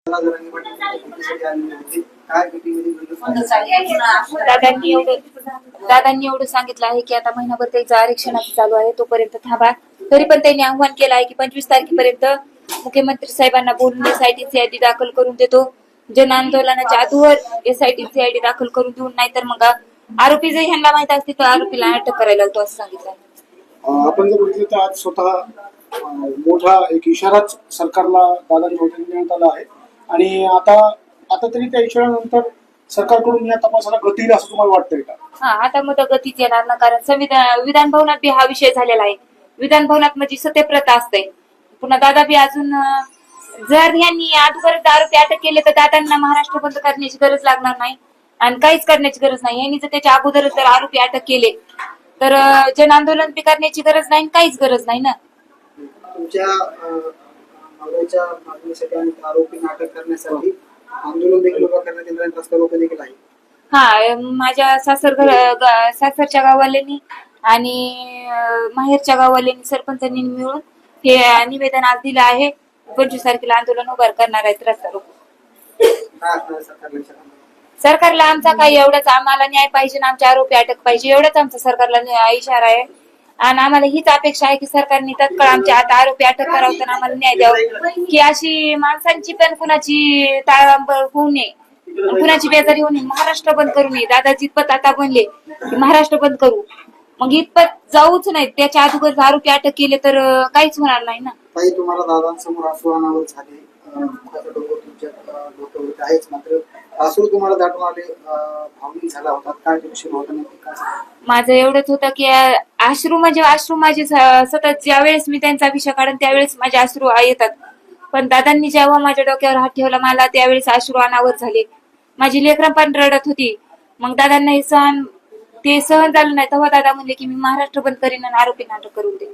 दादांनी एवढं सांगितलं आहे की आता महिनाभर त्याचं आरक्षणाचं चालू आहे, तोपर्यंत थांबा. तरी पण त्यांनी आव्हान केलं आहे की 25 तारखेपर्यंत मुख्यमंत्री साहेबांना बोलून एसआयटीची आयडी दाखल करून देतो. जन आंदोलनाच्या अधूवर एसआयटीची आयडी दाखल करून देऊन, नाहीतर मग आरोपी जर ह्यांना माहित असते तर आरोपीला अटक करायला होतो असं सांगितलं. आपण जर बघितलं तर आज स्वतः मोठा एक इशाराच सरकारला दादांनी देण्यात आला आहे आणि आता तरी त्या इशाऱ्यानंतर सरकारकडून या तपासाला गती येईल असं तुम्हाला वाटतंय का? हा, आता मग गतीच येणार ना, कारण विधान भवनात बी हा विषय झालेला आहे. विधान भवनात म्हणजे सत्यप्रथा असते. पुन्हा दादा बी अजून जर यांनी अगोदर आरोपी अटक केले तर दादांना महाराष्ट्र बंद करण्याची गरज लागणार नाही आणि काहीच करण्याची गरज नाही. यांनी जर त्याच्या अगोदर जर आरोपी अटक केले तर जन आंदोलन बी करण्याची गरज नाही, काहीच गरज नाही ना. तुमच्या मागणीसाठी आणि आरोपींना अटक करण्यासाठी आंदोलन देखील उभा करण्यात येणार, रस्ता रोको देखील आहे. हा, माझ्या सासरच्या गाववाल्यांनी आणि माहेरच्या गाववाल्यांनी सरपंचांनी मिळून हे निवेदन आज दिलं आहे. 25 तारखेला आंदोलन उभा करणार आहेत, रस्ता रोको. सरकारला आमचा काही एवढंच, आम्हाला न्याय पाहिजे ना, आमचे आरोपी अटक पाहिजे, एवढंच आमचा सरकारला इशारा आहे. आणि आम्हाला हीच अपेक्षा आहे की सरकारने तत्काळ आमच्या आता आरोपी अटक करावं तर आम्हाला न्याय द्यावा, की अशी माणसांची पण कुणाची ताळांबळ होऊ नये, कुणाची बेजारी होऊ नये. महाराष्ट्र बंद करू नये. दादा जितपत आता बनले की महाराष्ट्र बंद करू, मग इतपत जाऊच नाही. त्याच्या अगोदर आरोपी अटक केले तर काहीच होणार नाही ना. ताई, तुम्हाला दादांसमोर अश्रू अनावर झाले, तुमच्या डोक्यावरती आहेच, मात्र अश्रू तुम्हाला दाटून आले, भावनिक झाला होता, काय विषय होता? माझं एवढंच होतं की अश्रू माझे सतत ज्या वेळेस मी त्यांचा विषय काढून त्यावेळेस माझे अश्रू येतात. पण दादांनी जेव्हा माझ्या डोक्यावर हात ठेवला मला त्यावेळेस अश्रू अनावर झाले. माझी लेकरं पण रडत होती. मग दादांना हे सहन झालं नाही. तेव्हा दादा म्हणले की मी महाराष्ट्र बंद करीन आणि आरोपींना अटक करून दे.